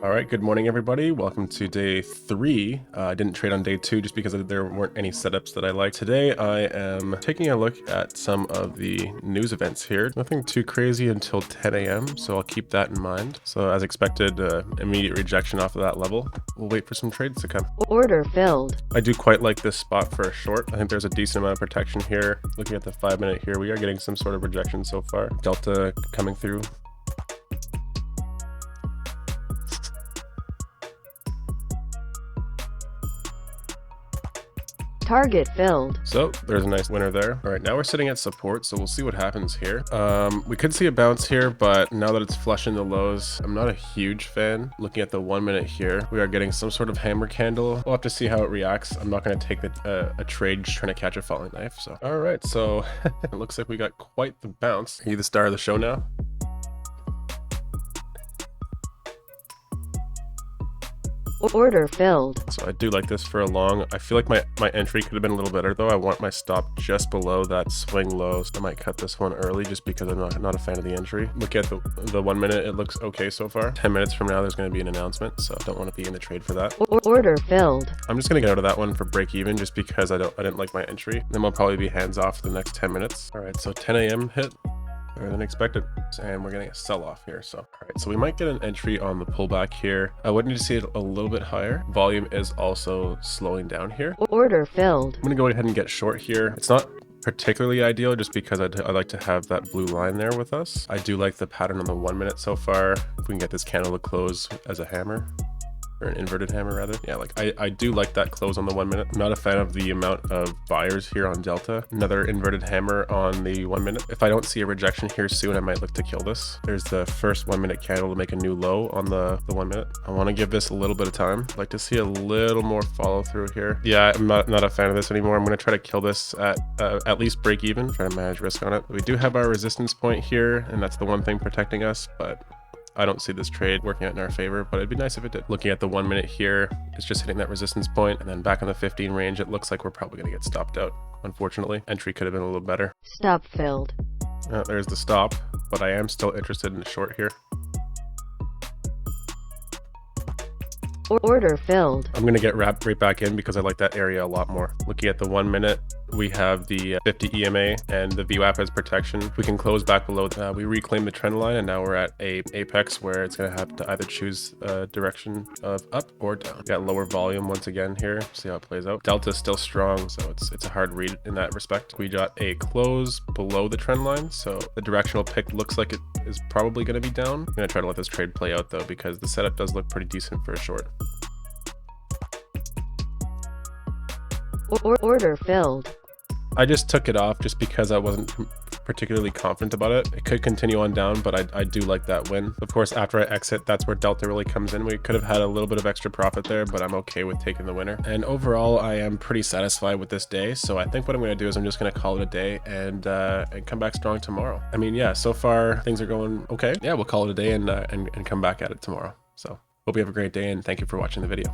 All right, good morning, everybody. Welcome to day 3. I didn't trade on day 2 just because there weren't any setups that I liked. Today, I am taking a look at some of the news events here. Nothing too crazy until 10 a.m., so I'll keep that in mind. So as expected, immediate rejection off of that level. We'll wait for some trades to come. Order filled. I do quite like this spot for a short. I think there's a decent amount of protection here. Looking at the 5-minute here, we are getting some sort of rejection so far. Delta coming through. Target filled. So there's a nice winner there. All right, now we're sitting at support, so we'll see what happens here. We could see a bounce here, but now that it's flushing the lows, I'm not a huge fan. Looking at the 1 minute here, we are getting some sort of hammer candle. We'll have to see how it reacts. I'm not going to take a trade just trying to catch a falling knife. So all right, so it looks like we got quite the bounce. Are you the star of the show now? Order filled. So I do like this for a long. I feel like my entry could have been a little better though. I want my stop just below that swing low. So I might cut this one early just because I'm not a fan of the entry. Look at the 1 minute, it looks okay so far. 10 minutes from now, there's going to be an announcement, so I don't want to be in the trade for that. Order filled. I'm just going to get out of that one for break even just because I didn't like my entry. Then we'll probably be hands off for the next 10 minutes. All right, so 10 a.m. hit. Better than expected, and we're getting a sell-off here. So all right, so we might get an entry on the pullback here. I would need to see it a little bit higher. Volume is also slowing down here. Order filled. I'm gonna go ahead and get short here. It's not particularly ideal just because I like to have that blue line there with us. I do like the pattern on the 1 minute so far. If we can get this candle to close as a hammer, or an inverted hammer rather. Yeah, like I do like that close on the 1 minute. I'm not a fan of the amount of buyers here on Delta. Another inverted hammer on the 1 minute. If I don't see a rejection here soon, I might look to kill this. There's the first 1 minute candle to make a new low on the 1 minute. I want to give this a little bit of time. I'd like to see a little more follow through here. Yeah, I'm not a fan of this anymore. I'm going to try to kill this at least break even, try to manage risk on it. We do have our resistance point here, and that's the one thing protecting us, but I don't see this trade working out in our favor, but it'd be nice if it did. Looking at the 1 minute here, it's just hitting that resistance point, and then back on the 15 range, it looks like we're probably going to get stopped out, unfortunately. Entry could have been a little better. Stop filled. There's the stop, but I am still interested in the short here. Order filled. I'm going to get wrapped right back in because I like that area a lot more. Looking at the 1 minute, we have the 50 EMA and the VWAP as protection. We can close back below that. We reclaim the trend line, and now we're at a apex where it's going to have to either choose a direction of up or down. We got lower volume once again here. See how it plays out. Delta is still strong, so it's a hard read in that respect. We got a close below the trend line, so the directional pick looks like it is probably going to be down. I'm going to try to let this trade play out though, because the setup does look pretty decent for a short. Order filled. I just took it off just because I wasn't particularly confident about it. It could continue on down, but I do like that win. Of course, after I exit, that's where Delta really comes in. We could have had a little bit of extra profit there, but I'm okay with taking the winner. And overall, I am pretty satisfied with this day. So I think what I'm going to do is I'm just going to call it a day and come back strong tomorrow. I mean, yeah, so far things are going okay. Yeah, we'll call it a day and come back at it tomorrow. So hope you have a great day, and thank you for watching the video.